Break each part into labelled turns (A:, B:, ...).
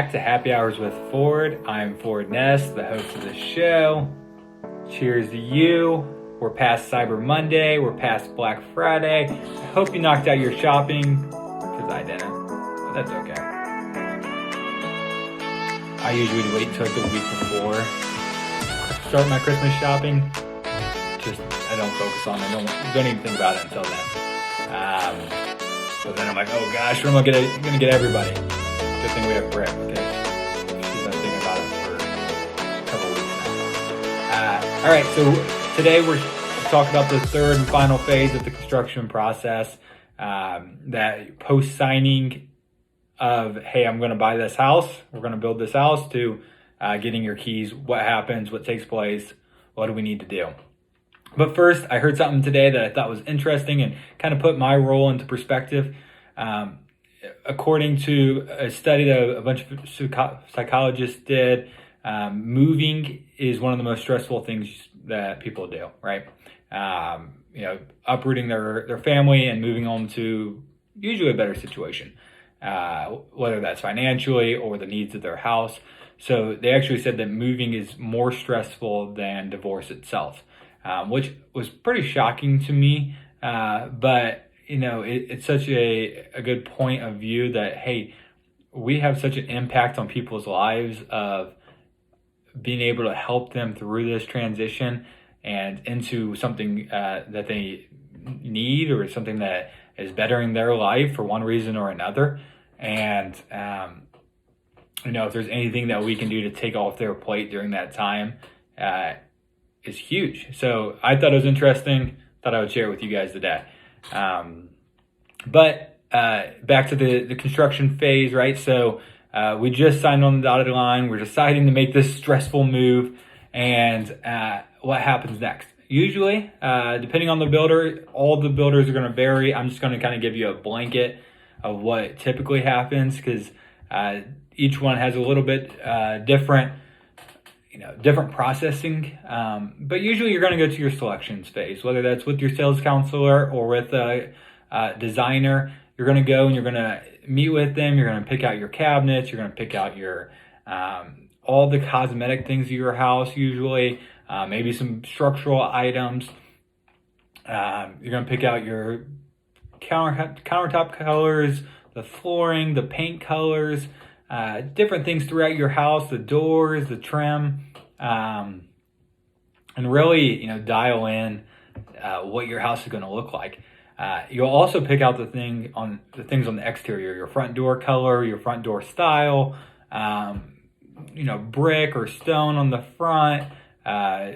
A: Back to Happy Hours with Forde. I'm Forde Ness, the host of the show. Cheers to you. We're past Cyber Monday. We're past Black Friday. I hope you knocked out your shopping, because I didn't. But that's okay. I usually wait until the week before start my Christmas shopping. I don't focus on it. Don't even think about it until then. So then I'm like, oh gosh, what am I gonna get everybody? Good thing we have Brick, because she's been thinking about it for a couple weeks now. All right, so today we're talking about the third and final phase of the construction process. That post-signing of, hey, I'm going to buy this house, we're going to build this house, to getting your keys. What happens? What takes place? What do we need to do? But first, I heard something today that I thought was interesting and kind of put my role into perspective. According to a study that a bunch of psychologists did, moving is one of the most stressful things that people do, right? Uprooting their family and moving on to usually a better situation, whether that's financially or the needs of their house. So they actually said that moving is more stressful than divorce itself, which was pretty shocking to me. But it's such a good point of view that, hey, we have such an impact on people's lives of being able to help them through this transition and into something that they need, or something that is bettering their life for one reason or another. And, if there's anything that we can do to take off their plate during that time, is huge. So I thought it was interesting. Thought I would share it with you guys today. But back to the construction phase, right? So we just signed on the dotted line. We're deciding to make this stressful move. And what happens next? Usually, depending on the builder, all the builders are going to vary. I'm just going to kind of give you a blanket of what typically happens, because each one has a little bit different processing. But usually you're going to go to your selections phase, whether that's with your sales counselor or with a designer. You're going to go and you're going to meet with them. You're going to pick out your cabinets. You're going to pick out your all the cosmetic things of your house, usually maybe some structural items. You're going to pick out your countertop colors, the flooring, the paint colors, different things throughout your house, the doors, the trim, and really, dial in what your house is going to look like. You'll also pick out the things on the exterior, your front door color, your front door style, brick or stone on the front,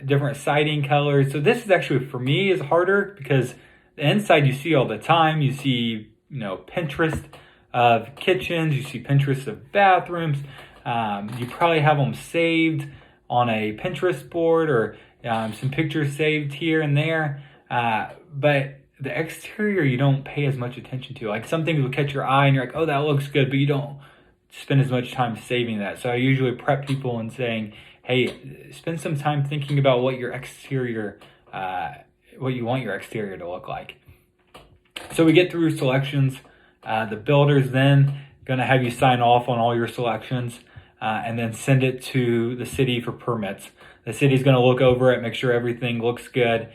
A: different siding colors. So this is actually, for me, is harder, because the inside you see all the time. You see, Pinterest of kitchens, you see Pinterest of bathrooms. You probably have them saved on a Pinterest board, or some pictures saved here and there. But the exterior, you don't pay as much attention to. Like, some things will catch your eye and you're like, oh, that looks good, but you don't spend as much time saving that. So I usually prep people and saying, hey, spend some time thinking about what your exterior, what you want your exterior to look like. So we get through selections. The builder's then going to have you sign off on all your selections, and then send it to the city for permits. The city's going to look over it, make sure everything looks good,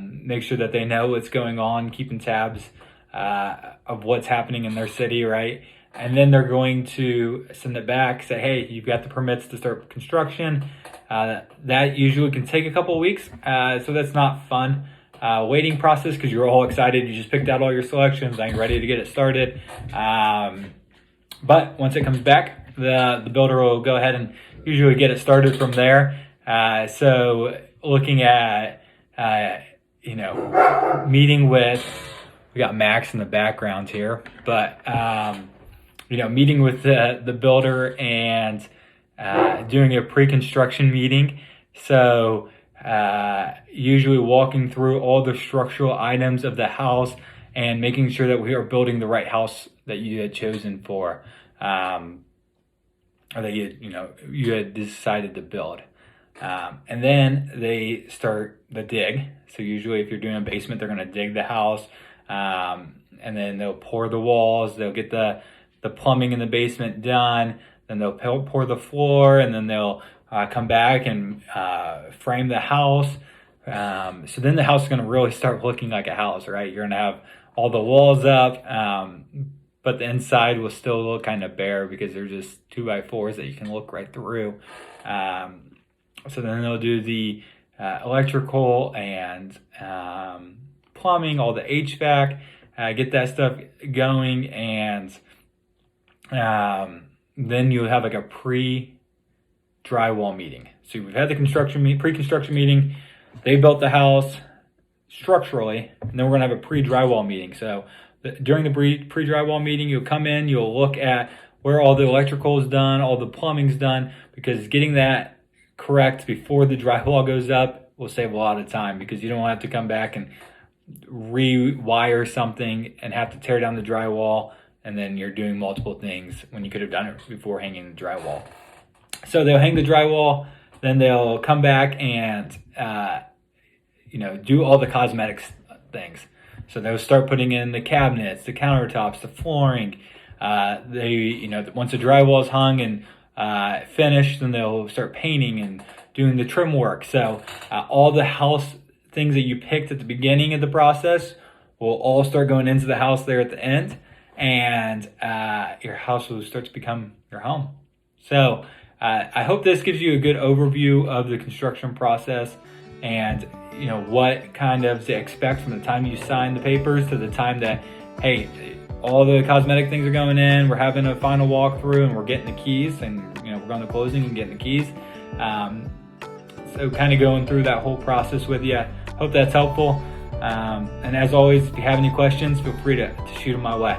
A: make sure that they know what's going on, keeping tabs of what's happening in their city, right? And then they're going to send it back, say, hey, you've got the permits to start construction. That usually can take a couple of weeks, so that's not fun. Waiting process, because you're all excited. You just picked out all your selections. I'm ready to get it started. But once it comes back, the builder will go ahead and usually get it started from there. So looking at, meeting with, we got Max in the background here, but, meeting with the builder and doing a pre-construction meeting. So usually walking through all the structural items of the house and making sure that we are building the right house that you had chosen for, or that you had decided to build. And then they start the dig. So usually if you're doing a basement, they're going to dig the house, and then they'll pour the walls. They'll get the plumbing in the basement done. then they'll pour the floor, and then they'll come back and frame the house. So then the house is going to really start looking like a house, right? You're going to have all the walls up, but the inside will still look kind of bare because they're just 2x4s that you can look right through. So then they'll do the electrical and plumbing, all the HVAC, get that stuff going, and then you'll have like a pre-drywall meeting. So we've had the pre-construction meeting. They built the house structurally, and then we're gonna have a pre-drywall meeting. So during the pre-drywall meeting, you'll come in, you'll look at where all the electrical is done, all the plumbing's done, because getting that correct before the drywall goes up will save a lot of time, because you don't have to come back and rewire something and have to tear down the drywall, and then you're doing multiple things when you could have done it before hanging the drywall. So they'll hang the drywall, then they'll come back and do all the cosmetic things. So they'll start putting in the cabinets, the countertops, the flooring. Once the drywall is hung and finished, then they'll start painting and doing the trim work. So all the house things that you picked at the beginning of the process will all start going into the house there at the end, and your house will start to become your home. So I hope this gives you a good overview of the construction process, and what kind of to expect from the time you sign the papers to the time that, hey, all the cosmetic things are going in, we're having a final walkthrough, and we're getting the keys, and we're going to closing and getting the keys. So kind of going through that whole process with you. Hope that's helpful. And as always, if you have any questions, feel free to shoot them my way.